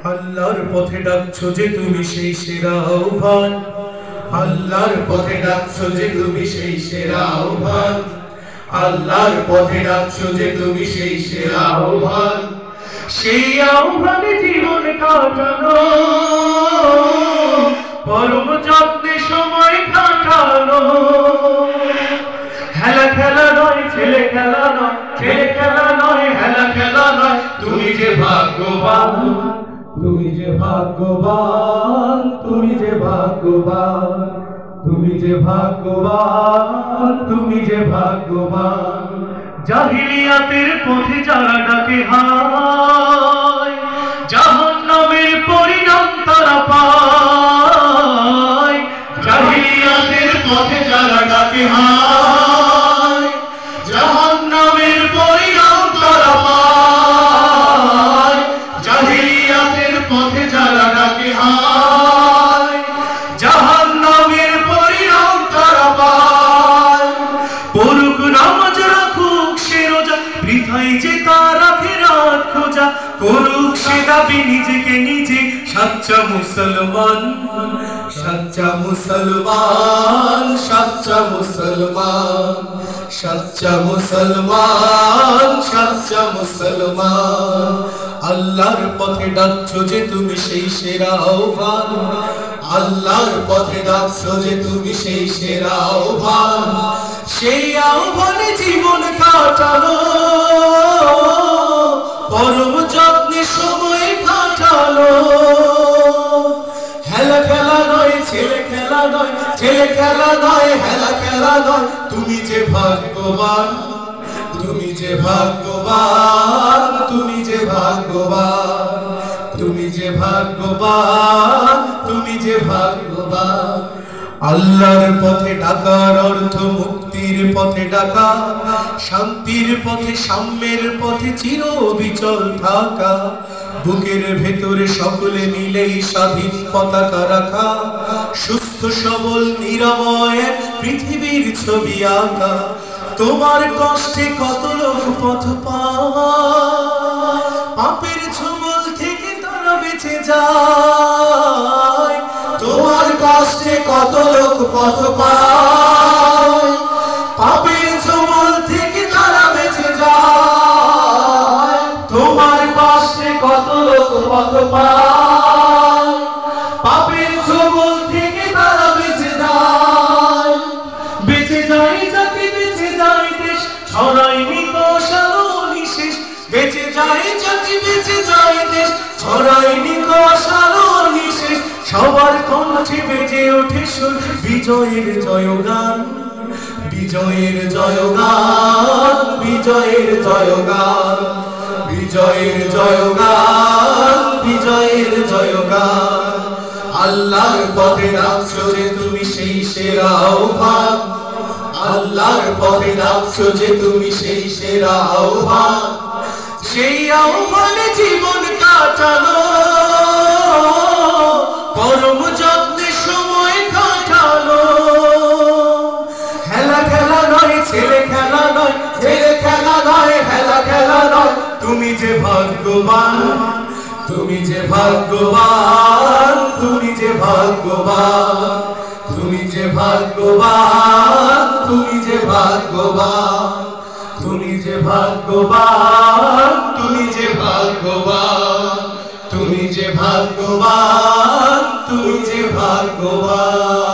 আল্লাহর পথে ডাকছো যে তুমি সেই সেরা আহ্বান, আল্লাহর পথে ডাকছো যে তুমি সেই সেরা আহ্বান, আল্লাহর পথে ডাকছো যে তুমি সেই সেরা আহ্বান। সেই আহ্বানে জীবন কাটানো, পরম যত্নে সময় কাটানো। হেলা খেলা নয়, ছেলে খেলা নয়, ছেলে খেলা নয়, হেলা খেলা নয়। তুমি যে ভাগ্যবান, তুমি যে ভাগ্যবান, তুমি যে ভাগ্যবান, তুমি যে ভাগ্যবান, তুমি যে ভাগ্যবান। জাহিলিয়াতের পথে যারা ডাকে হায়, জাহান্নামের পরিণাম তারা পায়। জাহিলিয়াতের পথে যারা ডাকে হায়, জাহান্নামের পরিণাম তারা পায়। জাহিলিয়াতের পথে যারা ডাকে হায়, জাহান্নামের পরিণাম তারা পায়। পড়ুক নামাজ, রাখুক সে রোজা, বৃথায় যে তার আখিরাত খোঁজা। করুক সে দাবি নিজেকে নিজে সাচ্চা মুসলমান, সাচ্চা মুসলমান, সাচ্চা মুসলমান, সাচ্চা মুসলমান, সাচ্চা মুসলমান। আল্লাহর পথে ডাকছো যে তুমি সেই সেরা আহ্বান, আল্লাহর পথে ডাকছো যে তুমি সেই সেরা আহ্বান। সেই আহ্বানে জীবন কাটানো, পরম যত্নে সময় কাটানো। হেলা খেলা নয়, ছেলে খেলা নয়, ছেলে খেলা নয়, হেলা খেলা নয়। তুমি যে ভাগ্যবান, তুমি যে ভাগ্যবান, তুমি যে ভাগ্যবান, তুমি যে ভাগ্যবান, তুমি যে ভাগ্যবান। আল্লাহর পথে ডাকার অর্থ মুক্তির পথে ডাকা, শান্তির পথে, সাম্যের পথে চির অবিচল থাকা। বুকের ভেতরে সকলে মিলেই স্বাধীন পতাকা রাখা, সুস্থ সবল নিরাময় পৃথিবীর ছবি আঁকা। তোমার কষ্টে কত লোক পথ পায়, পাপের ছোবল থেকে তারা বেঁচে যায়। তোমার কষ্টে কত লোক পথ পায়, পাপের ছোবল থেকে তারা বেঁচে যায়। তোমার কষ্টে কত লোক পথ পায়, পাপের ছোবল থেকে তারা বেঁচে যায়। বেঁচে যায় জাতি, বেঁচে যায় দেশ, ছড়ায়নি কষালো নিশেষ। বেঁচে যায় জাতি, বেঁচে যায় দেশ, ছড়ায়নি কষালো নিশেষ। সবার কণ্ঠে বেজে ওঠে সুর বিজয়ের জয়গান, বিজয়ের জয়গান, বিজয়ের জয়গান, বিজয়ের জয়গান, বিজয়ের জয়গান। আল্লাহর পথে ডাকছো যে তুমি সেই সেরা আহ্বান, আল্লাহর পথে ডাকছো যে তুমি সেই সেরা আহ্বান। সেই আহ্বানে জীবন কাটানো, পরম যত্নে সময় কাটানো। হেলা খেলা নয়, ছেলে খেলা নয়, ছেলে খেলা নয়, হেলা খেলা নয়। তুমি যে ভাগ্যবান, তুমি যে ভাগ্যবান, তুমি যে ভাগ্যবান, তুমি যে ভাগ্যবান, তুমি যে ভাগ্যবান, তুমি যে ভাগ্যবান, তুমি যে ভাগ্যবান, তুমি যে ভাগ্যবান, তুমি যে ভাগ্যবান।